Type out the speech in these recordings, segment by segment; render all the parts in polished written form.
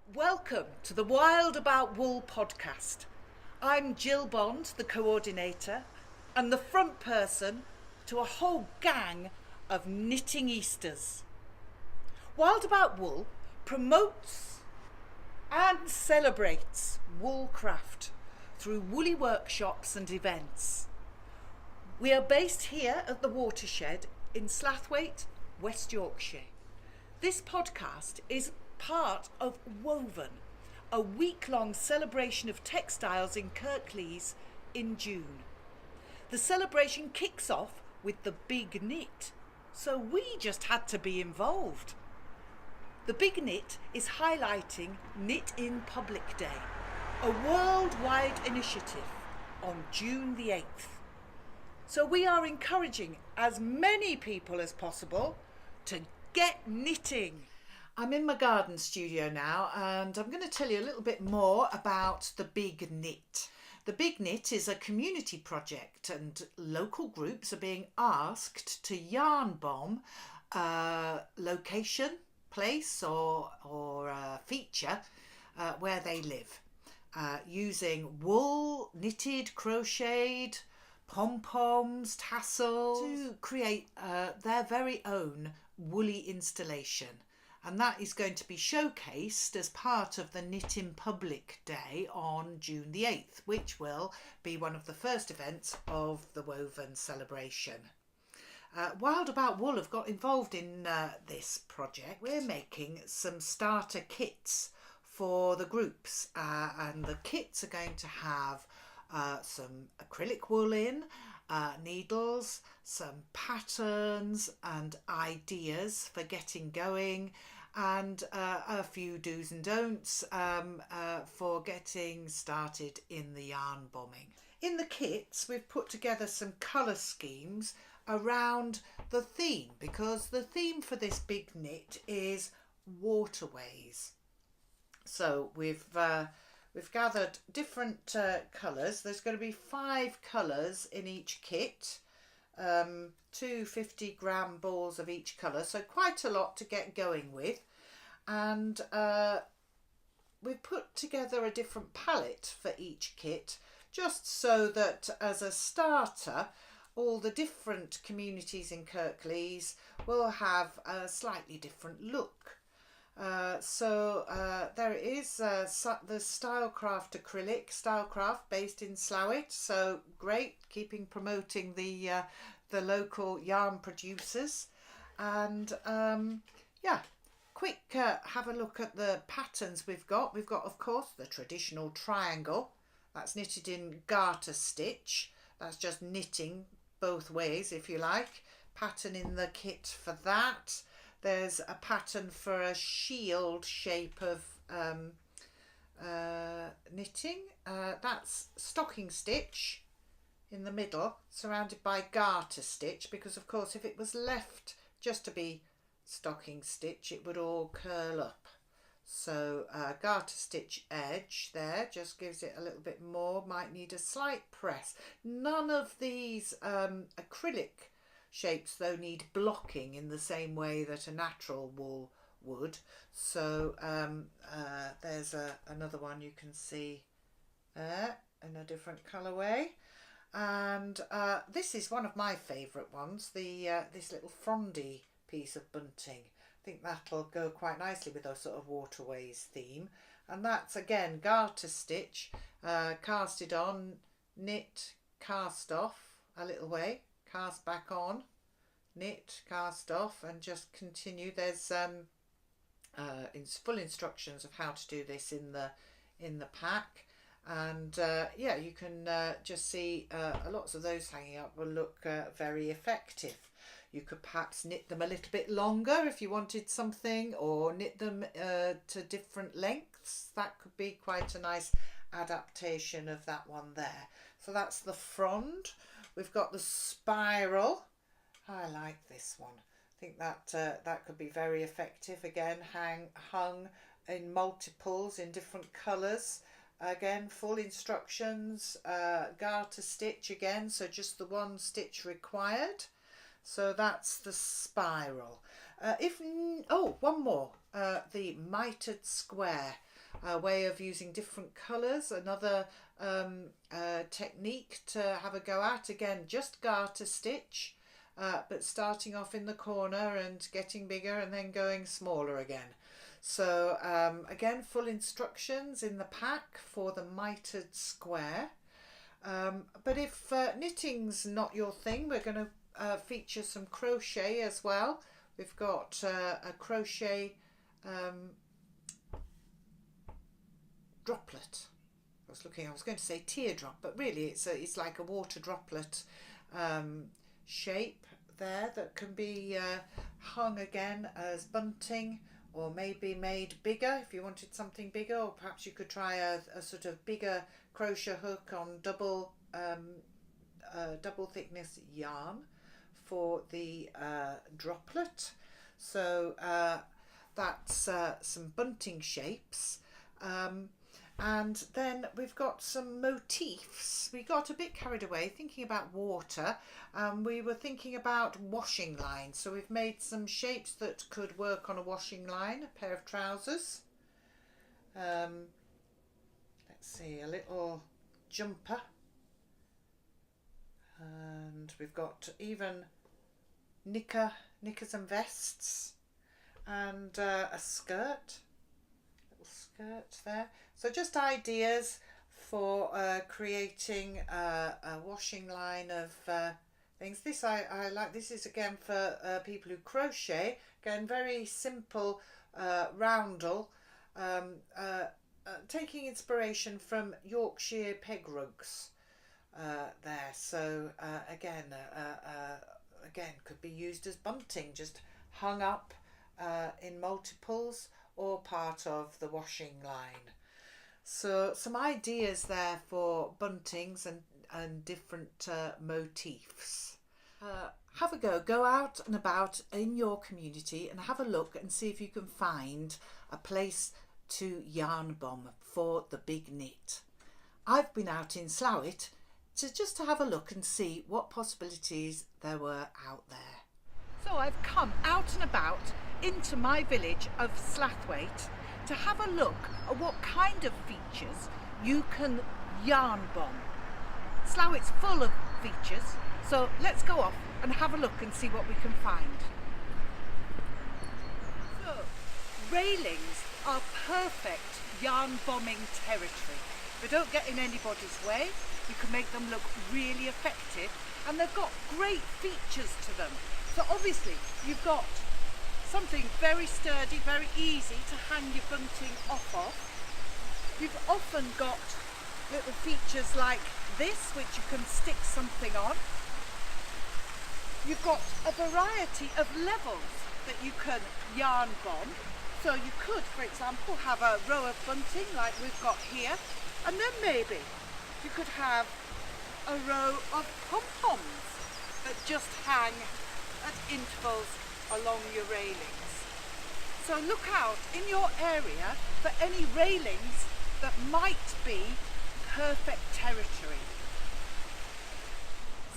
Welcome to the Wild About Wool podcast. I'm Jill Bond, the coordinator, and the front person to a whole gang of knitting Easters. Wild About Wool promotes and celebrates wool craft through woolly workshops and events. We are based here at the Watershed in Slathwaite, West Yorkshire. This podcast is part of Woven, a week-long celebration of textiles in Kirklees in June. The celebration kicks off with the Big Knit, so we just had to be involved. The Big Knit is highlighting Knit in Public Day, a worldwide initiative on June the 8th. So we are encouraging as many people as possible to get knitting. I'm in my garden studio now and I'm going to tell you a little bit more about the Big Knit. The Big Knit is a community project and local groups are being asked to yarn bomb a location, place or feature where they live using wool, knitted, crocheted, pom-poms, tassels to create their very own woolly installation. And that is going to be showcased as part of the Knit in Public Day on June the 8th, which will be one of the first events of the Woven celebration. Wild About Wool have got involved in this project. We're making some starter kits for the groups and the kits are going to have some acrylic wool in, needles, some patterns and ideas for getting going, and a few do's and don'ts for getting started in the yarn bombing. In the kits we've put together some colour schemes around the theme, because the theme for this Big Knit is waterways. So we've gathered different colours. There's going to be 5 colours in each kit, 2 50-gram balls of each colour, so quite a lot to get going with. And we've put together a different palette for each kit, just so that as a starter all the different communities in Kirklees will have a slightly different look. There it is, the Stylecraft acrylic, Stylecraft based in Slough, so great, promoting the local yarn producers. And quick have a look at the patterns we've got. We've got, of course, the traditional triangle, that's knitted in garter stitch, that's just knitting both ways if you like. Pattern in the kit for that. There's a pattern for a shield shape of knitting. That's stocking stitch in the middle, surrounded by garter stitch, because of course if it was left just to be stocking stitch it would all curl up. So garter stitch edge there just gives it a little bit more, might need a slight press. None of these acrylic shapes though need blocking in the same way that a natural wool would. So there's another one you can see there in a different colourway. And this is one of my favourite ones, this little frondy piece of bunting. I think that'll go quite nicely with a sort of waterways theme. And that's again garter stitch, casted on, knit, cast off a little way, cast back on, knit, cast off, and just continue. There's full instructions of how to do this in the pack. And you can just see lots of those hanging up will look very effective. You could perhaps knit them a little bit longer if you wanted something, or knit them to different lengths. That could be quite a nice adaptation of that one there. So that's the frond. We've got the spiral. I like this one. I think that could be very effective. Again, hung in multiples in different colours. Again, full instructions, garter stitch again, so just the one stitch required. So that's the spiral. One more, the mitered square. way of using different colours. Another technique to have a go at, again, just garter stitch, but starting off in the corner and getting bigger and then going smaller again. So again, full instructions in the pack for the mitered square. But if knitting's not your thing, we're going to feature some crochet as well. We've got a crochet droplet. I was going to say teardrop, but really it's like a water droplet shape there that can be hung again as bunting, or maybe made bigger if you wanted something bigger, or perhaps you could try a sort of bigger crochet hook on double thickness yarn for the droplet. So that's some bunting shapes. And then we've got some motifs. We got a bit carried away thinking about water. We were thinking about washing lines. So we've made some shapes that could work on a washing line, a pair of trousers. Let's see, a little jumper. And we've got even knickers and vests, and a skirt. Skirt there. So just ideas for creating a washing line of things. This I like. This is again for people who crochet. Again, very simple roundel, taking inspiration from Yorkshire peg rugs there. So again could be used as bunting, just hung up in multiples, or part of the washing line. So some ideas there for buntings and different motifs. Have a go out and about in your community and have a look and see if you can find a place to yarn bomb for the big knit. I've been out in Slough to have a look and see what possibilities there were out there. So I've come out and about into my village of Slathwaite to have a look at what kind of features you can yarn bomb. Slought's full of features, so let's go off and have a look and see what we can find. So, railings are perfect yarn bombing territory. They don't get in anybody's way, you can make them look really effective, and they've got great features to them. So obviously you've got something very sturdy, very easy to hang your bunting off of. You've often got little features like this, which you can stick something on. You've got a variety of levels that you can yarn bomb. So you could, for example, have a row of bunting like we've got here, and then maybe you could have a row of pom-poms that just hang at intervals along your railings. So look out in your area for any railings that might be perfect territory.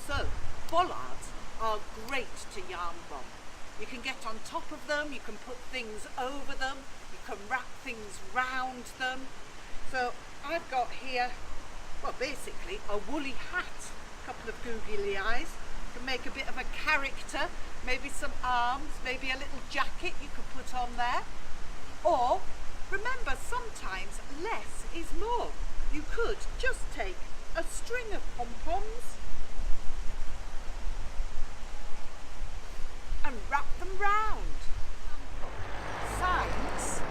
So bollards are great to yarn bomb. You can get on top of them, you can put things over them, you can wrap things round them. So I've got here, well, basically a woolly hat, a couple of googly eyes. You can make a bit of a character, maybe some arms, maybe a little jacket you could put on there. Or remember, sometimes less is more. You could just take a string of pom-poms and wrap them round. Signs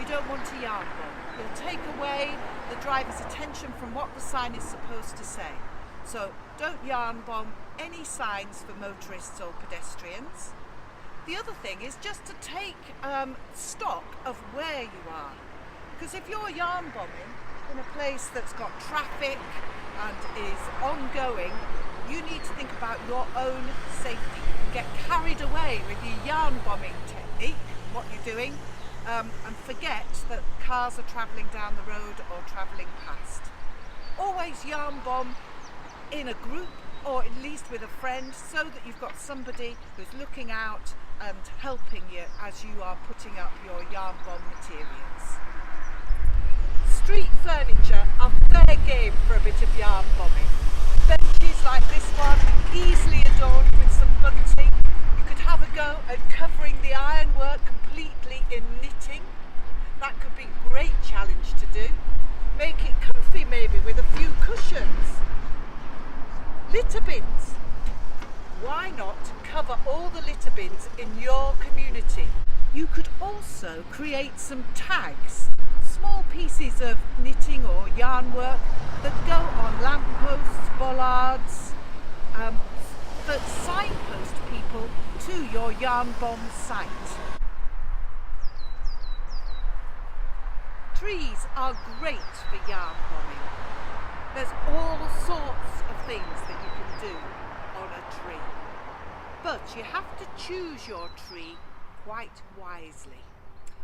you don't want to yarn bomb. You'll take away the driver's attention from what the sign is supposed to say. So don't yarn bomb any signs for motorists or pedestrians. The other thing is just to take stock of where you are. Because if you're yarn bombing in a place that's got traffic and is ongoing, you need to think about your own safety. Get carried away with your yarn bombing technique, what you're doing, and forget that cars are travelling down the road or travelling past. Always yarn bomb in a group, or at least with a friend, so that you've got somebody who's looking out and helping you as you are putting up your yarn bomb materials. street furniture are fair game for a bit of yarn bombing. Benches like this one, easily adorned with some bunting. You could have a go at covering the ironwork completely in knitting. That could be a great challenge to do. Make it comfy maybe with a few cushions. Litter bins. Why not cover all the litter bins in your community? You could also create some tags, small pieces of knitting or yarn work that go on lampposts, bollards, that signpost people to your yarn bomb site. Trees are great for yarn bombing. There's all sorts of things that you can do on a tree. But you have to choose your tree quite wisely.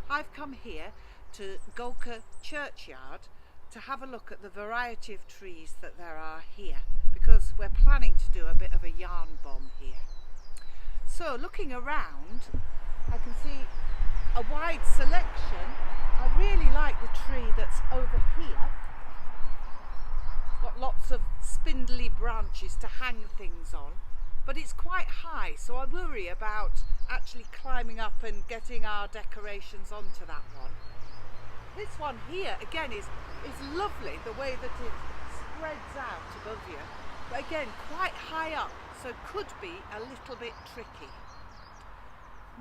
I've come here to Golka churchyard to have a look at the variety of trees that there are here, because we're planning to do a bit of a yarn bomb here. So looking around, I can see a wide selection. I really like the tree that's over here. It's got lots of spindly branches to hang things on, but it's quite high, so I worry about actually climbing up and getting our decorations onto that one. This one here again is lovely, the way that it spreads out above you, but again quite high up, so could be a little bit tricky.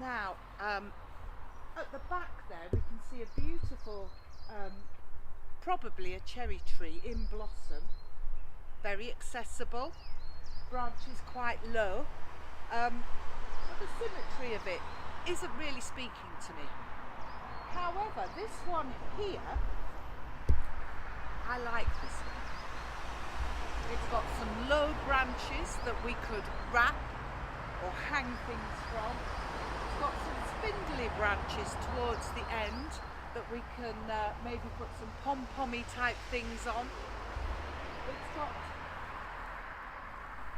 Now at the back there we can see a beautiful, probably a cherry tree in blossom, very accessible, branches quite low, but the symmetry of it isn't really speaking to me. However, this one here, I like this one. It's got some low branches that we could wrap or hang things from. It's got some spindly branches towards the end that we can maybe put some pom-pommy type things on. It's got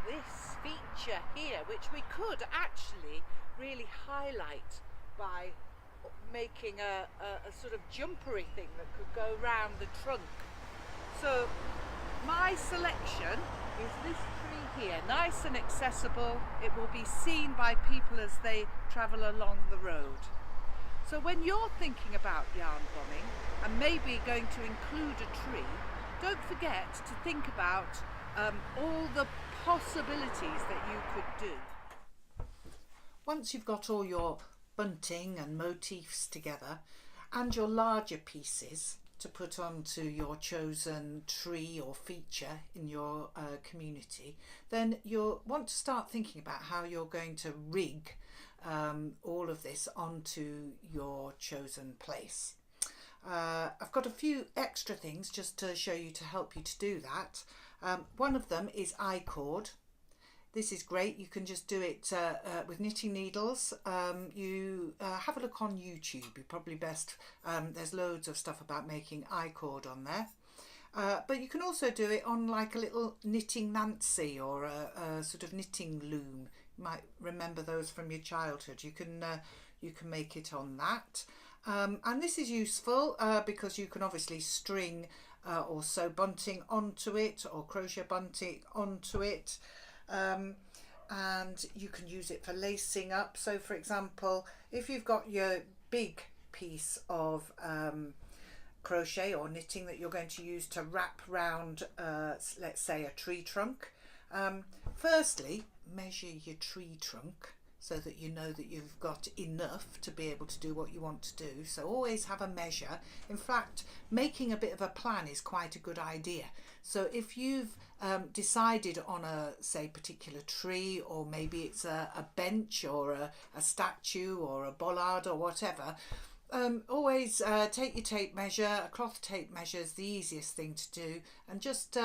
this feature here, which we could actually really highlight by making a sort of jumpery thing that could go round the trunk. So my selection is this tree here, nice and accessible. It will be seen by people as they travel along the road. So when you're thinking about yarn bombing and maybe going to include a tree, don't forget to think about all the possibilities that you could do. Once you've got all your bunting and motifs together and your larger pieces to put onto your chosen tree or feature in your community, then you'll want to start thinking about how you're going to rig all of this onto your chosen place. I've got a few extra things just to show you to help you to do that. One of them is I-cord. This is great. You can just do it with knitting needles. You have a look on YouTube. You're probably best. There's loads of stuff about making I-cord on there. But you can also do it on like a little knitting Nancy or a sort of knitting loom. You might remember those from your childhood. You can make it on that. And this is useful because you can obviously string or sew bunting onto it or crochet bunting onto it. And you can use it for lacing up. So for example, if you've got your big piece of crochet or knitting that you're going to use to wrap round let's say a tree trunk, firstly measure your tree trunk so that you know that you've got enough to be able to do what you want to do. So always have a measure. In fact, making a bit of a plan is quite a good idea. So if you've decided on a, say, particular tree, or maybe it's a bench or a statue or a bollard or whatever, always take your tape measure. A cloth tape measure is the easiest thing to do, and just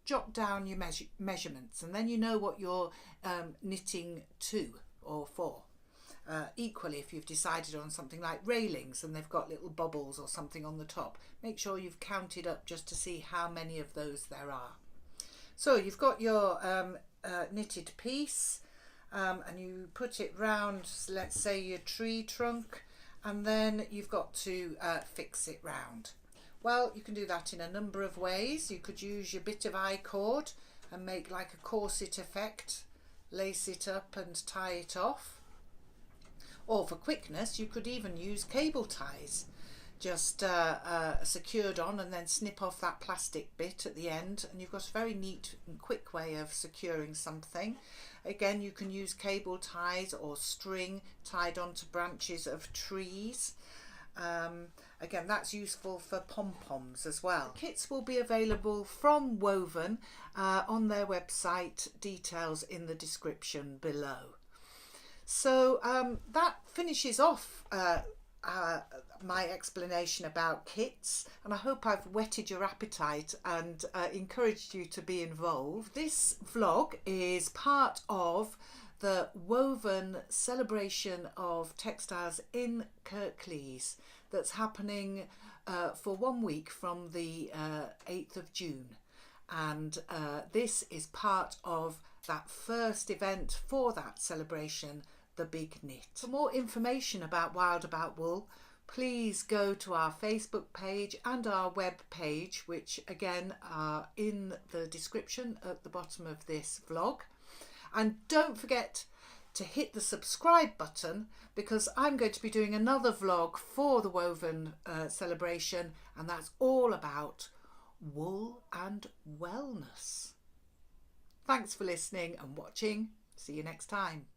jot down your measurements, and then you know what you're knitting to or for. Equally, if you've decided on something like railings and they've got little bubbles or something on the top, make sure you've counted up just to see how many of those there are. So you've got your knitted piece, and you put it round, let's say, your tree trunk, and then you've got to fix it round. Well, you can do that in a number of ways. You could use your bit of I-cord and make like a corset effect, lace it up and tie it off. Or for quickness, you could even use cable ties, just secured on, and then snip off that plastic bit at the end, and you've got a very neat and quick way of securing something. Again, you can use cable ties or string tied onto branches of trees. Again, that's useful for pom-poms as well. Kits will be available from Woven on their website, details in the description below. So that finishes off my explanation about kits, and I hope I've whetted your appetite and encouraged you to be involved. This vlog is part of the Woven celebration of textiles in Kirklees that's happening for 1 week from the 8th of June, and this is part of that first event for that celebration, the Big Knit. For more information about Wild About Wool, please go to our Facebook page and our web page, which again are in the description at the bottom of this vlog. And don't forget to hit the subscribe button, because I'm going to be doing another vlog for the Woven celebration, and that's all about wool and wellness. Thanks for listening and watching. See you next time.